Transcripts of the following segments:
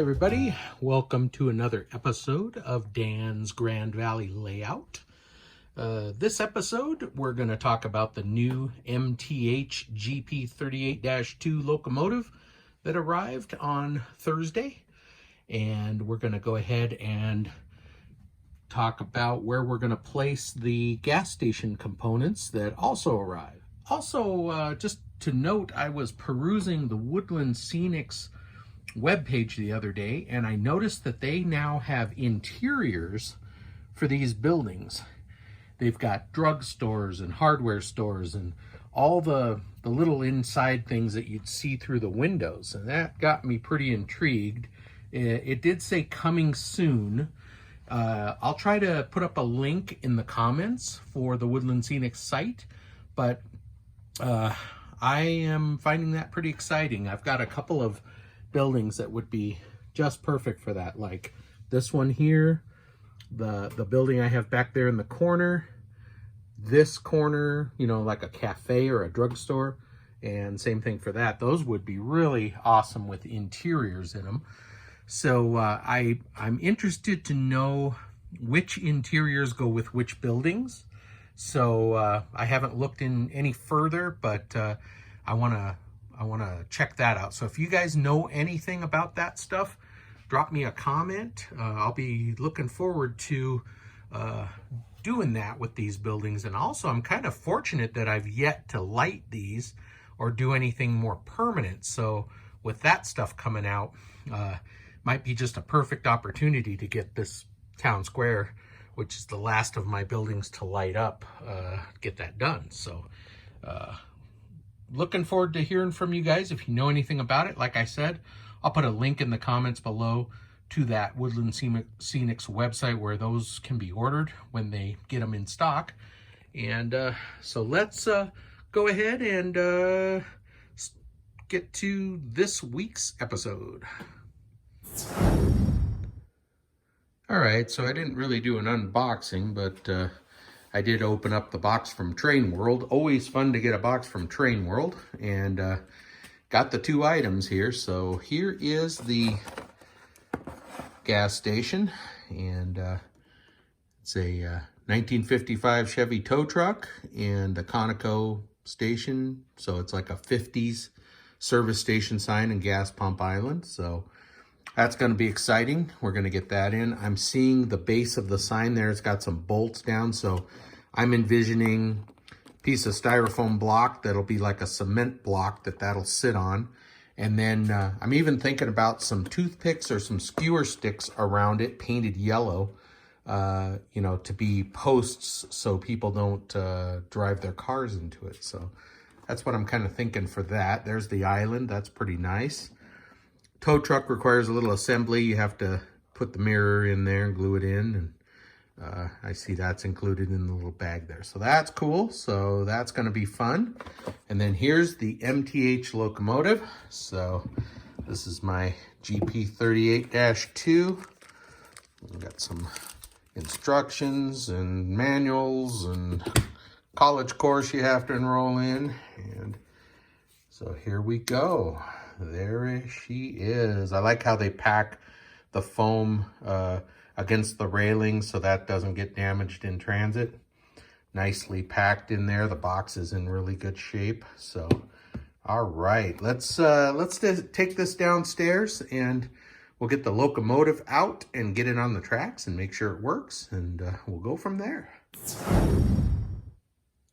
everybody, welcome to another episode of Dan's Grand Valley Layout. This episode we're going to talk about the new MTH GP38-2 locomotive that arrived on Thursday, and we're going to go ahead and talk about where we're going to place the gas station components that also arrived. Also, just to note, I was perusing the Woodland Scenics webpage the other day, and I noticed that they now have interiors for these buildings. They've got drugstores and hardware stores and all the little inside things that you'd see through the windows, and that got me pretty intrigued. It did say coming soon. I'll try to put up a link in the comments for the Woodland Scenics site, but I am finding that pretty exciting. I've got a couple of buildings that would be just perfect for that, like this one here, the building I have back there in the corner, this corner, you know, like a cafe or a drugstore, and same thing for that. Those would be really awesome with interiors in them. So I'm interested to know which interiors go with which buildings. So I haven't looked in any further, but I want to check that out. So if you guys know anything about that stuff, drop me a comment. I'll be looking forward to doing that with these buildings. And also, I'm kind of fortunate that I've yet to light these or do anything more permanent. So with that stuff coming out, might be just a perfect opportunity to get this town square, which is the last of my buildings to light up, get that done. So looking forward to hearing from you guys if you know anything about it. Like I said, I'll put a link in the comments below to that Woodland Scenics website where those can be ordered when they get them in stock. And so let's go ahead and get to this week's episode. All right, so I didn't really do an unboxing, but I did open up the box from Train World. Always fun to get a box from Train World, and got the two items here. So here is the gas station, and it's a 1955 Chevy tow truck and a Conoco station. So it's like a 50s service station sign in Gas Pump Island. So that's going to be exciting. We're going to get that in. I'm seeing the base of the sign there. It's got some bolts down. So I'm envisioning a piece of styrofoam block that'll be like a cement block that'll sit on. And then I'm even thinking about some toothpicks or some skewer sticks around it, painted yellow, you know, to be posts so people don't drive their cars into it. So that's what I'm kind of thinking for that. There's the island. That's pretty nice. Tow truck requires a little assembly. You have to put the mirror in there and glue it in. And I see that's included in the little bag there. So that's cool. So that's going to be fun. And then here's the MTH locomotive. So this is my GP38-2. We've got some instructions and manuals and college course you have to enroll in. And so here we go. There she is. I like how they pack the foam against the railing so that doesn't get damaged in transit. Nicely packed in there. The box is in really good shape. So, all right, let's take this downstairs and we'll get the locomotive out and get it on the tracks and make sure it works, and we'll go from there.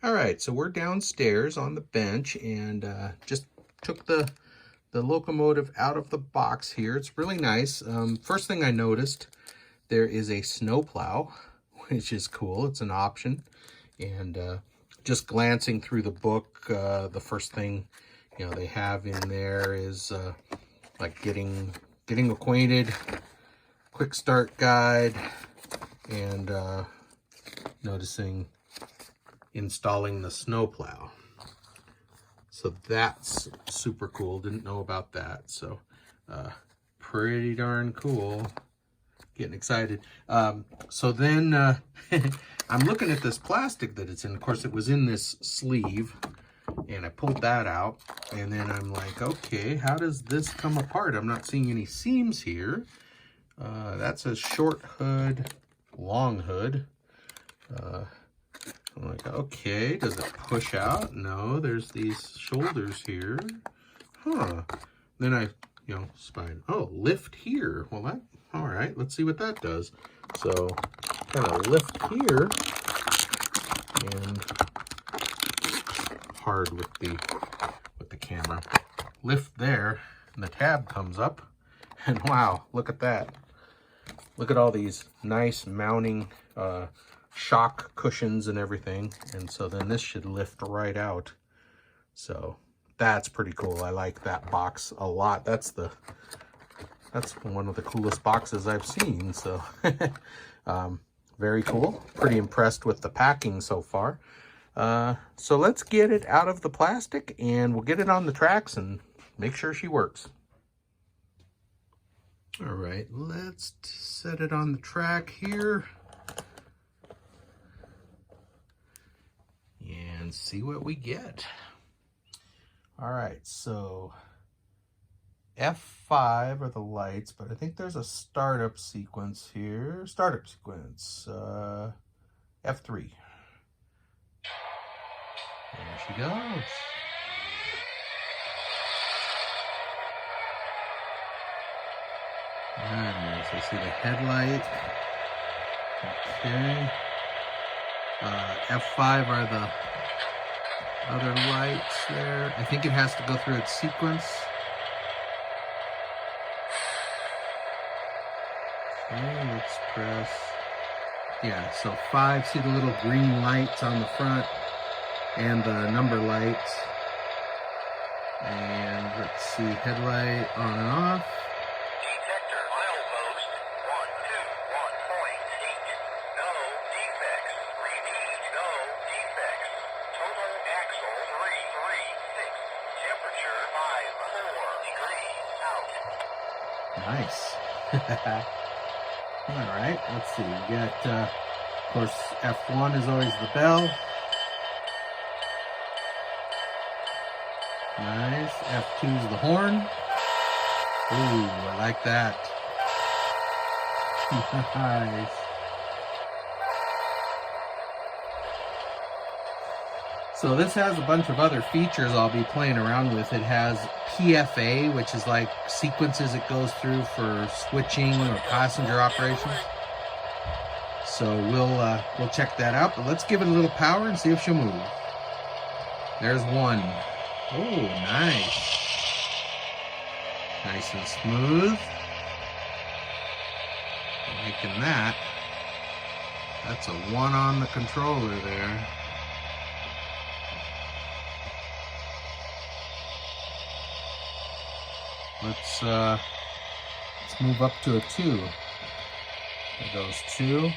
All right, so we're downstairs on the bench and just took the locomotive out of the box here. It's really nice. First thing I noticed, there is a snowplow, which is cool. It's an option. And just glancing through the book, the first thing, you know, they have in there is like getting acquainted, quick start guide, and noticing installing the snowplow. So that's super cool. Didn't know about that. So pretty darn cool. Getting excited. So then I'm looking at this plastic that it's in. Of course, it was in this sleeve. And I pulled that out, and then I'm like, okay, how does this come apart? I'm not seeing any seams here. That's a short hood, long hood. I'm like, okay, does it push out? No, there's these shoulders here. Huh. Then I, spied, oh, lift here. Well, that, all right, let's see what that does. So, kind of lift here, and hard with the camera. Lift there, and the tab comes up, and wow, look at that. Look at all these nice mounting shock cushions and everything. And so then this should lift right out. So that's pretty cool. I like that box a lot. That's one of the coolest boxes I've seen. So very cool. Pretty impressed with the packing so far. So let's get it out of the plastic, and we'll get it on the tracks and make sure she works. All right, let's set it on the track here and see what we get. All right, so F5 are the lights, but I think there's a startup sequence here. Startup sequence, F3. There she goes. Nice. I see the headlight. Okay. F5 are the other lights there. I think it has to go through its sequence. Okay, let's press. Yeah, so 5, see the little green lights on the front and the number lights. And let's see, headlight on and off. Detector milepost 121.8. No defects. Repeat, no defects. Total axle 336. Temperature 54 degrees out. Nice. All right, let's see. We got, of course, F1 is always the bell. Nice. F2 is the horn. Ooh, I like that. Nice. So this has a bunch of other features I'll be playing around with. It has PFA, which is like sequences it goes through for switching or passenger operations. So we'll check that out, but let's give it a little power and see if she'll move. There's one. Oh, nice. Nice and smooth. Liking that. That's a 1 on the controller there. Let's move up to a 2. There goes 2.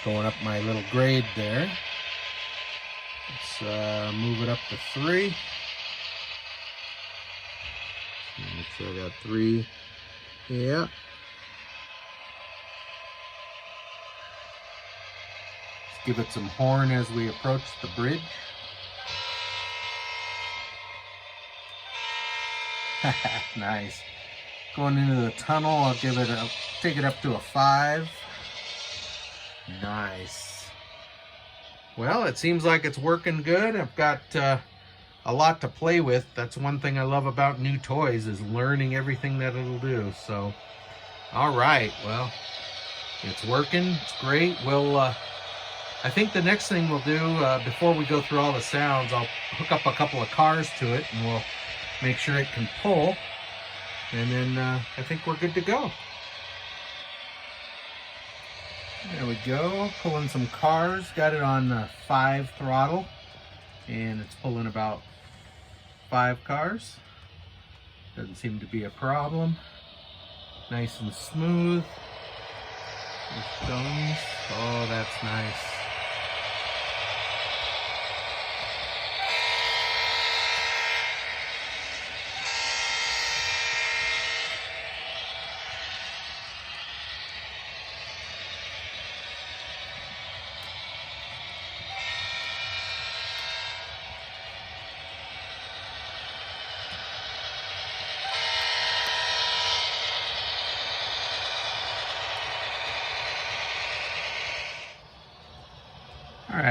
Going up my little grade there. Let's move it up to 3. Make sure I got 3. Yeah. Let's give it some horn as we approach the bridge. Nice. Going into the tunnel, I'll take it up to a 5. Nice. Well, it seems like it's working good. I've got a lot to play with. That's one thing I love about new toys, is learning everything that it'll do. So, all right. Well, it's working. It's great. We'll, I think the next thing we'll do, before we go through all the sounds, I'll hook up a couple of cars to it, and we'll make sure it can pull. And then I think we're good to go. There we go, pulling some cars. Got it on 5 throttle, and it's pulling about 5 cars. Doesn't seem to be a problem. Nice and smooth. There's stones. Oh, that's nice.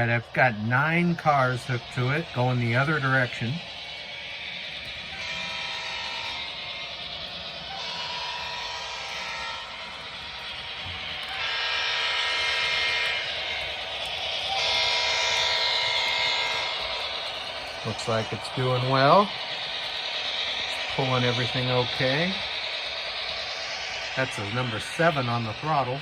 right, I've got 9 cars hooked to it, going the other direction. Looks like it's doing well. It's pulling everything okay. That's a number 7 on the throttle.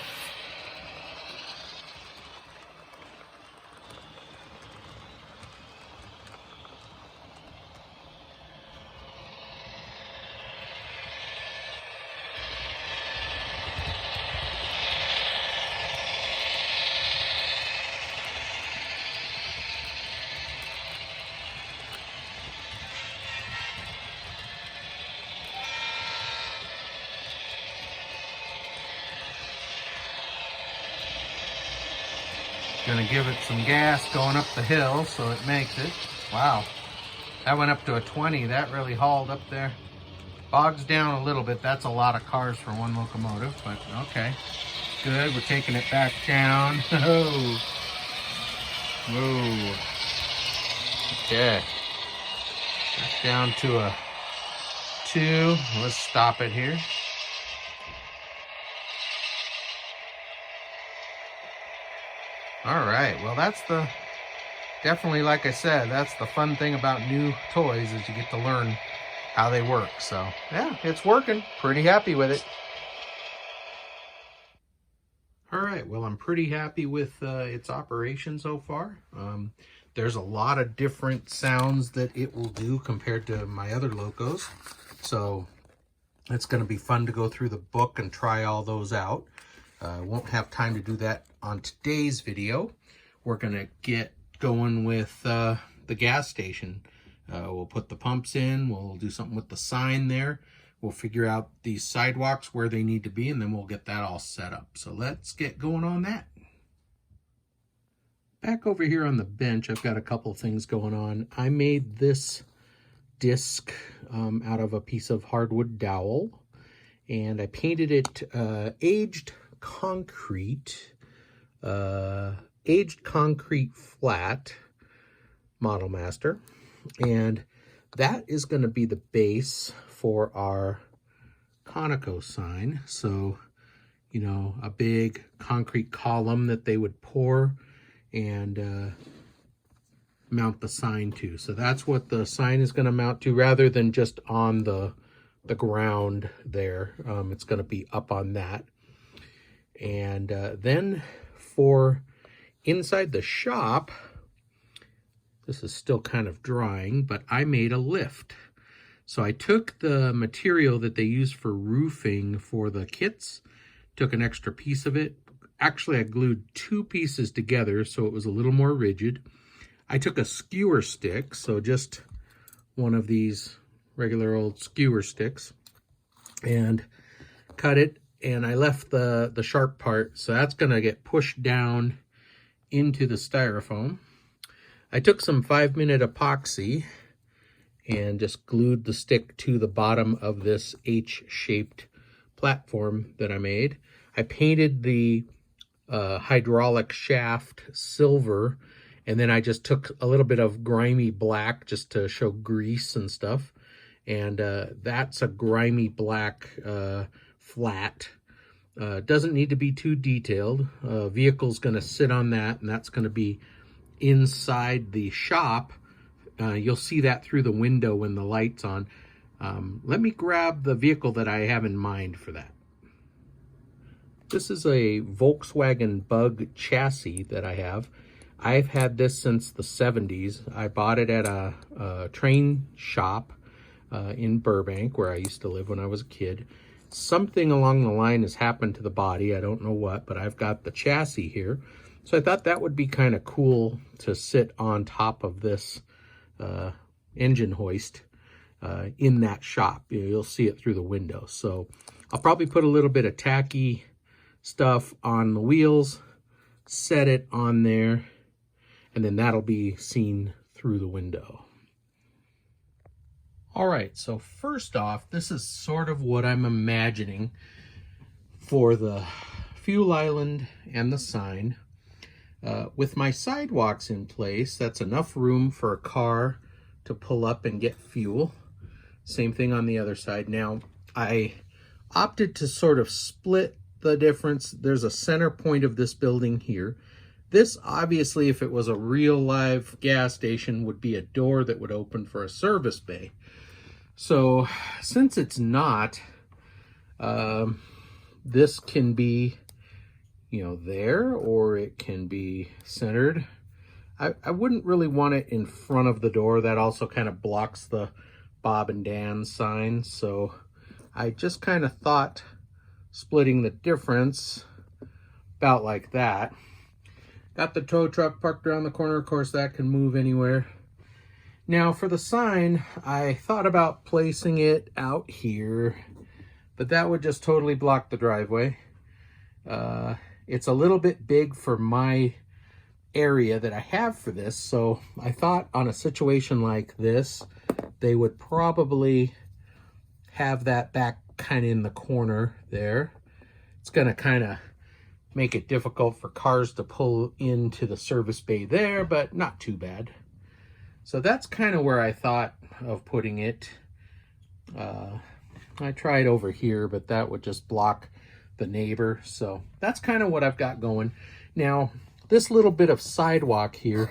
Gonna give it some gas going up the hill so it makes it. Wow, that went up to a 20. That really hauled up there. Bogs down a little bit. That's a lot of cars for one locomotive, but okay. Good, we're taking it back down. Whoa. Whoa. Okay. Back down to a 2. Let's stop it here. All right, well, that's definitely, like I said, that's the fun thing about new toys, is you get to learn how they work. So yeah, it's working. Pretty happy with it. All right, well, I'm pretty happy with its operation so far. There's a lot of different sounds that it will do compared to my other locos. So it's going to be fun to go through the book and try all those out. Won't have time to do that on today's video. We're going to get going with the gas station. We'll put the pumps in. We'll do something with the sign there. We'll figure out these sidewalks where they need to be, and then we'll get that all set up. So let's get going on that. Back over here on the bench, I've got a couple things going on. I made this disc out of a piece of hardwood dowel, and I painted it aged concrete flat Model Master, and that is going to be the base for our Conoco sign. So, you know, a big concrete column that they would pour and mount the sign to. So that's what the sign is going to mount to, rather than just on the ground there. It's going to be up on that. And then for inside the shop, this is still kind of drying, but I made a lift. So I took the material that they use for roofing for the kits, took an extra piece of it. Actually, I glued 2 pieces together so it was a little more rigid. I took a skewer stick, so just one of these regular old skewer sticks, and cut it. And I left the sharp part, so that's going to get pushed down into the styrofoam. I took some 5-minute epoxy and just glued the stick to the bottom of this H-shaped platform that I made. I painted the hydraulic shaft silver, and then I just took a little bit of grimy black just to show grease and stuff. And that's a grimy black flat. Doesn't need to be too detailed. Vehicle's going to sit on that, and that's going to be inside the shop. You'll see that through the window when the light's on. Let me grab the vehicle that I have in mind for that. This is a Volkswagen Bug chassis that I have. I've had this since the 70s. I bought it at a train shop in Burbank, where I used to live when I was a kid. Something along the line has happened to the body. I don't know what, but I've got the chassis here. So I thought that would be kind of cool to sit on top of this engine hoist in that shop. You'll see it through the window. So I'll probably put a little bit of tacky stuff on the wheels, set it on there, and then that'll be seen through the window. All right, so first off, this is sort of what I'm imagining for the fuel island and the sign. With my sidewalks in place, that's enough room for a car to pull up and get fuel. Same thing on the other side. Now, I opted to sort of split the difference. There's a center point of this building here. This, obviously, if it was a real live gas station, would be a door that would open for a service bay. So, since it's not, this can be, you know, there, or it can be centered. I wouldn't really want it in front of the door. That also kind of blocks the Bob and Dan sign. So I just kind of thought splitting the difference about like that. Got the tow truck parked around the corner. Of course, that can move anywhere. Now for the sign, I thought about placing it out here, but that would just totally block the driveway. It's a little bit big for my area that I have for this, so I thought on a situation like this, they would probably have that back kind of in the corner there. It's going to kind of make it difficult for cars to pull into the service bay there, but not too bad. So that's kind of where I thought of putting it. I tried over here, but that would just block the neighbor. So that's kind of what I've got going. Now, this little bit of sidewalk here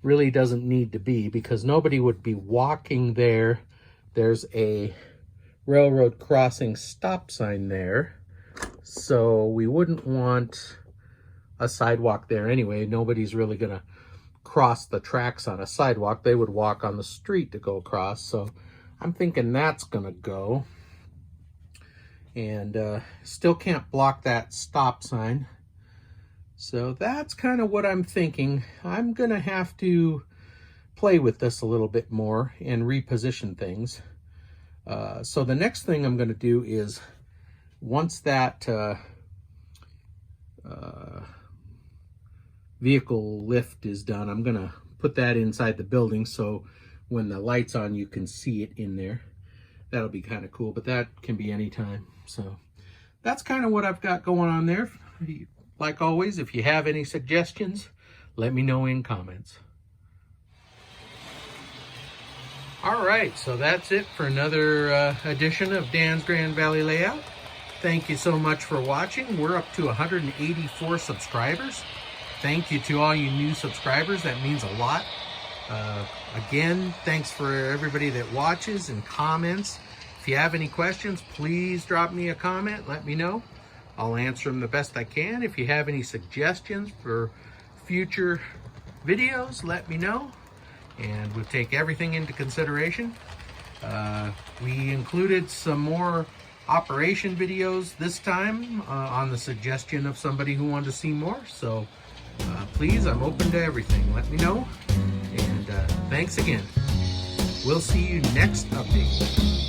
really doesn't need to be, because nobody would be walking there. There's a railroad crossing stop sign there, so we wouldn't want a sidewalk there anyway. Nobody's really gonna cross the tracks on a sidewalk. They would walk on the street to go across. So I'm thinking that's gonna go. And still can't block that stop sign. So that's kind of what I'm thinking. I'm gonna have to play with this a little bit more and reposition things. So the next thing I'm gonna do is, once that vehicle lift is done, I'm gonna put that inside the building, so when the light's on you can see it in there. That'll be kind of cool, but that can be anytime. So that's kind of what I've got going on there. Like always, if you have any suggestions, let me know in comments. All right, so that's it for another edition of Dan's Grand Valley Layout. Thank you so much for watching. We're up to 184 subscribers. Thank you to all you new subscribers. That means a lot. Again, thanks for everybody that watches and comments. If you have any questions, please drop me a comment. Let me know. I'll answer them the best I can. If you have any suggestions for future videos, let me know. And we'll take everything into consideration. We included some more operation videos this time on the suggestion of somebody who wanted to see more. So please, I'm open to everything. Let me know. And thanks again. We'll see you next update.